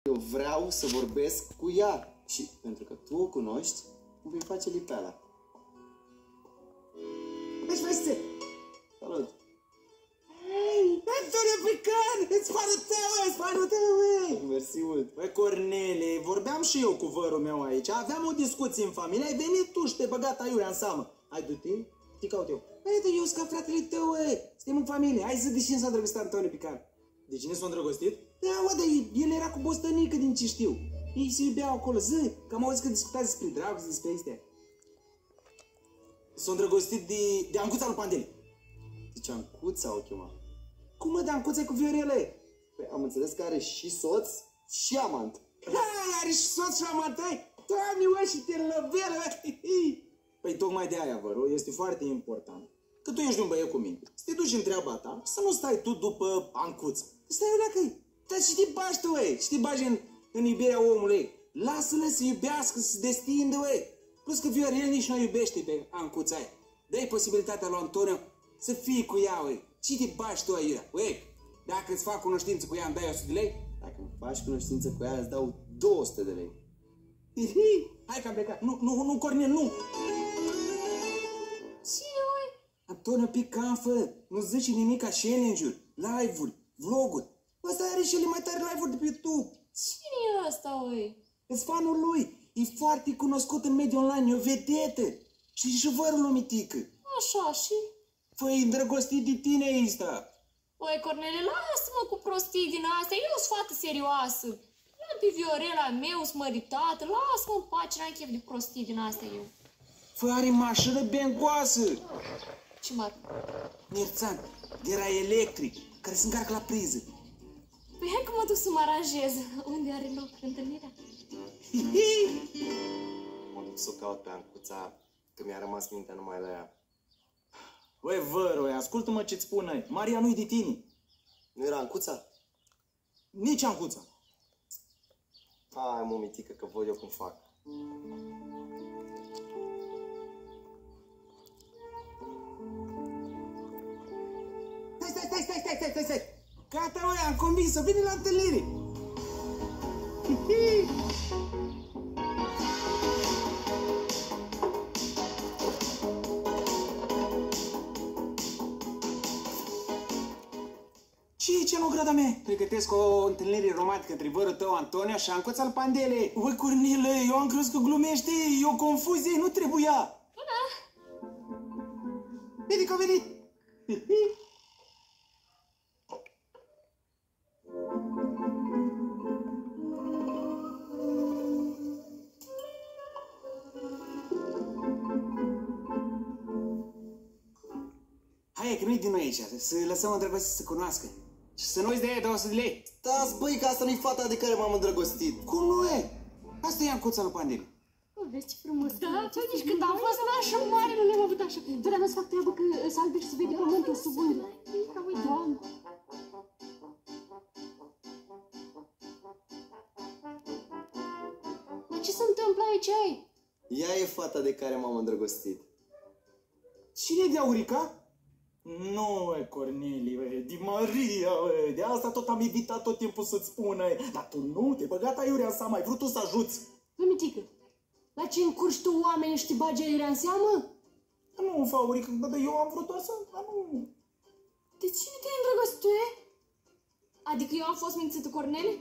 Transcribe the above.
Eu vreau să vorbesc cu ea și pentru că tu o cunoști, îmi vei face lipeala. Deci, frate! Salut! Hei, Antonio Pican! It's fanul tău, it's fanul tău, Mersi mult! Băi, Cornele, vorbeam și eu cu vărul meu aici, aveam o discuție în familie, ai venit tu și te-ai băgat aiurea în seamă. Hai, du-te, te caut eu. Băi, eu sunt ca fratele tău, suntem în familie, hai să de cine s-a îndrăgostit Antonio Pican? De cine s-a îndrăgostit? Da, dar el era cu bostănică din ce știu. Ei se iubeau acolo, zi, că am auzit că discutați despre dragoste, despre astea. S-a îndrăgostit de Ancuța lui Pandeli. Deci Ancuța o chema. Cum mă, de Ancuța cu Viorele? Păi am înțeles că are și soț și amant. Hai, are și soț și amant, hai! Doamne, mă, și te lăvelă! Păi tocmai de aia, vă rog, este foarte important. Că tu ești un băiat cu minte. Să te duci în treaba ta și să nu stai tu după Ancuță. Stai o leacă, dar și te bagi tu, și te bagi în iubirea omului. Lasă-le să iubească, să se destindă, Plus că Viorel nici nu iubește pe Ancuța aia. Dă-i posibilitatea lui Antonio să fie cu ea, Ce te bagi tu aiurea, Dacă îți fac cunoștință cu ea, îmi dai 100 de lei? Dacă îmi faci cunoștință cu ea, îți dau 200 de lei. Hai că am plecat. Nu, Cornel, nu! Cine, Antonio Pican, fă! Nu zice nimic ca challenge-uri, live-uri, vlog-uri. Ăsta are cele mai tare live-uri de pe YouTube. Cine e ăsta, Ești fanul lui. E foarte cunoscut în mediul online, e o vedetă. Și vărul lui mitică. Așa, și? Fă-i îndrăgostit de tine ăsta. Cornele, lasă-mă cu prostii din astea, eu sunt fată serioasă. L-am pe Viorela meu, smăritată, lasă-mă în pace, n-am chef de prostii din astea eu. Fă, are mașină bengoasă. Ce marcă? Nerțan, de era electric, care se încarcă la priză. Păi hai că mă duc să mă aranjez. Unde are loc întâlnirea? Mă duc să o caut pe Ancuța, că mi-a rămas mintea numai la ea. Băi, văroi, ascultă-mă ce-ți spune. Maria nu-i de tine. Nu era Ancuța? Nici Ancuța. Hai, mă, mitică, că văd eu cum fac. Stai. Gata, am convins-o, vine la întâlnire. Ce e cenograda mea? Pregătesc o întâlnire romantică între vărul tău, Antonio, și Ancuța lui Pandele. Ui, Cornele, eu am crezut că glumește, e o confuzie, nu trebuia. Bună! Vedi că a venit. Hai, că nu-i din noi aici, să lăsăm îndrăgostiți să se cunoască. Și să nu uiți de aia 200 de lei. Stați, băi, că asta nu-i fata de care m-am îndrăgostit. Cum nu e? Asta e Ancuța lui Pandele. Vezi ce frumos. Da, nici când am fost așa mare nu le-am avut așa. Doream să fac treabă că s-a albit și se vede pământul sub unde. Doamne. Dar ce se întâmplă aici, Ea e fata de care m-am îndrăgostit. Cine de Aurica? Nu, Cornelie, de Maria, de asta tot am evitat tot timpul să-ți spun, Dar tu nu, te-ai băgat aiurea în seamă, ai vrut tu să ajuți. Mămitică, la ce încurci tu oamenii și te bagi aiurea în seamă? Nu, Faurica, dar eu am vrut doar să... Dar nu... De cine te-ai îndrăgostit tu, Adică eu am fost mințită, Cornelie?